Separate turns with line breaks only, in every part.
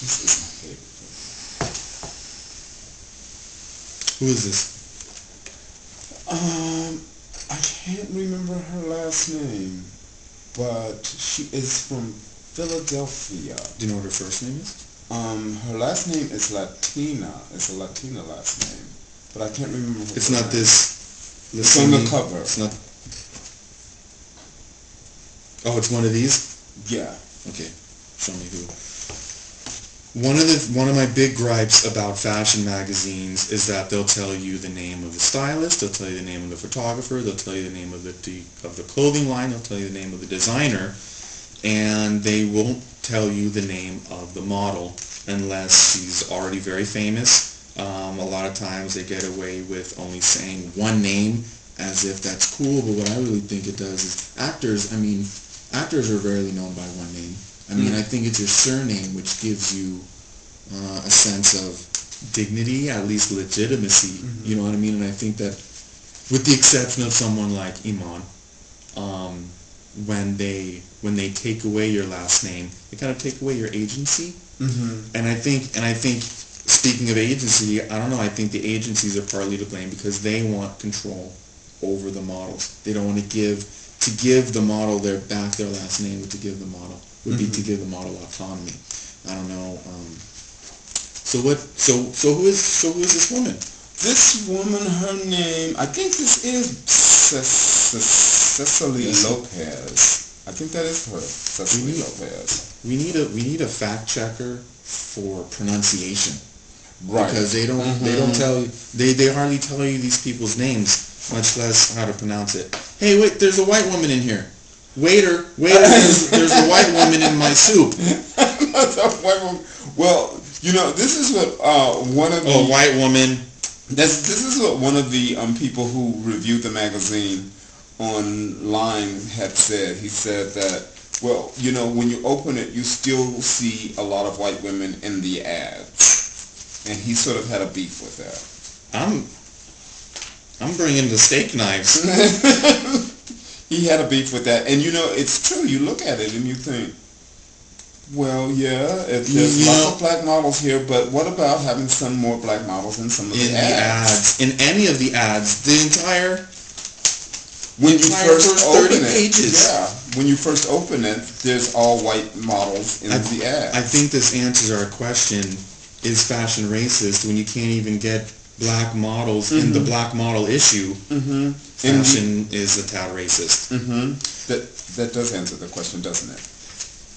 This is my favorite.
Who is this?
I can't remember her last name, but she is from Philadelphia.
Do you know what her first name is?
Her last name is Latina. It's a Latina last name, but I can't remember.
It's not this.
It's on the cover.
It's not. Oh, it's one of these.
Yeah.
Okay, show me who. One of my big gripes about fashion magazines is that they'll tell you the name of the stylist, they'll tell you the name of the photographer, they'll tell you the name of the clothing line, they'll tell you the name of the designer, and they won't tell you the name of the model unless she's already very famous. A lot of times they get away with only saying one name as if that's cool, but what I really think it does is actors are rarely known by one name. I think it's your surname which gives you a sense of dignity, at least legitimacy.
Mm-hmm.
You know what I mean? And I think that, with the exception of someone like Iman, when they take away your last name, they kind of take away your agency.
Mm-hmm.
And I think, speaking of agency, I don't know. I think the agencies are partly to blame because they want control over the models. They don't want to give the model their last name would be to give the model autonomy. I don't know. So who is this woman?
This woman, her name, I think this is Cecily Lopez. I think that is her, Cecily Lopez.
We need a fact checker for pronunciation.
Right.
Because they don't tell you, they hardly tell you these people's names, much less how to pronounce it. Hey, wait, there's a white woman in here. Waiter, there's a white woman in my soup.
Well, this is what one of the...
Oh, white woman.
This is what one of the people who reviewed the magazine online had said. He said that, well, when you open it, you still see a lot of white women in the ads. And he sort of had a beef with that.
I'm bringing the steak knives.
He had a beef with that. And, it's true. You look at it and you think, well, yeah, there's lots of black models here, but what about having some more black models in some of the ads?
In any of the ads, the entire
when you first open it,
pages.
Yeah, when you first open it, there's all white models in the ads.
I think this answers our question: is fashion racist when you can't even get black models in the black model issue? Mm-hmm. Fashion is a tad racist.
Mm-hmm. That does answer the question, doesn't it?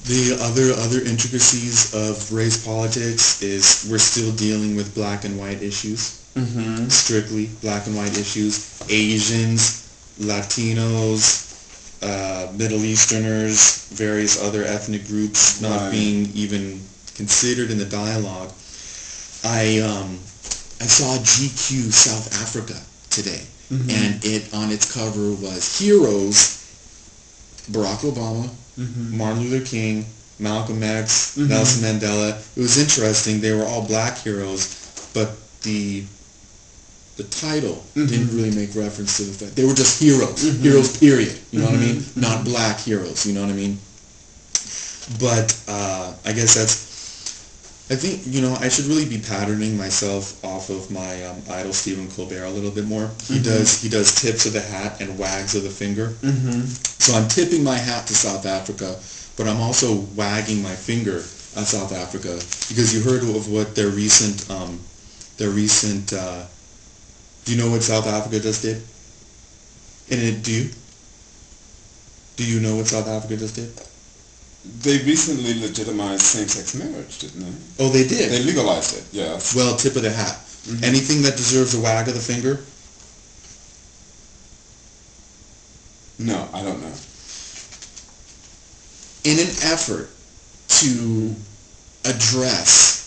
The other intricacies of race politics is we're still dealing with black and white issues. Mm-hmm. Strictly black and white issues. Asians, Latinos, Middle Easterners, various other ethnic groups not being even considered in the dialogue. I saw GQ South Africa today, and on its cover was heroes: Barack Obama, Martin Luther King, Malcolm X, Nelson Mandela. It was interesting. They were all black heroes, but the title didn't really make reference to the fact they were just heroes. Heroes, period. You know what I mean? Not black heroes. You know what I mean? But I guess I think, I should really be patterning myself off of my idol Stephen Colbert a little bit more. He does tips of the hat and wags of the finger. So I'm tipping my hat to South Africa, but I'm also wagging my finger at South Africa because you heard of what their recent do you know what South Africa just did? Do you know what South Africa just did?
They recently legitimized same-sex marriage, didn't they?
Oh, they did?
They legalized it, yes.
Well, tip of the hat. Anything that deserves a wag of the finger?
No, I don't know.
In an effort to address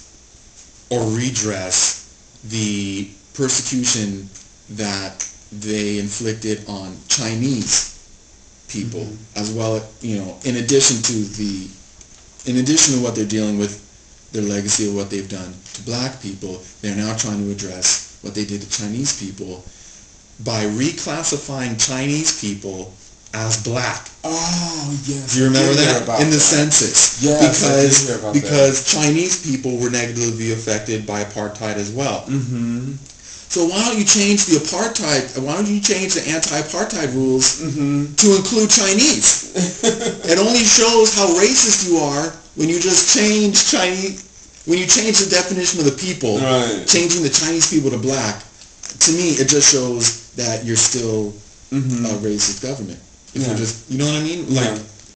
or redress the persecution that they inflicted on Chinese people, as well, in addition to what they're dealing with, their legacy of what they've done to black people, they're now trying to address what they did to Chinese people by reclassifying Chinese people as black.
Oh, yes.
Do you remember
I did hear
that?
about
In the
that.
census.
Yes, I did hear about
because Chinese people were negatively affected by apartheid as well.
Mm-hmm.
So why don't you change the anti-apartheid rules to include Chinese? It only shows how racist you are when you just change when you change the definition of the people,
right.
Changing the Chinese people to black. To me, it just shows that you're still a racist government. If you're just, you know what I mean? Like,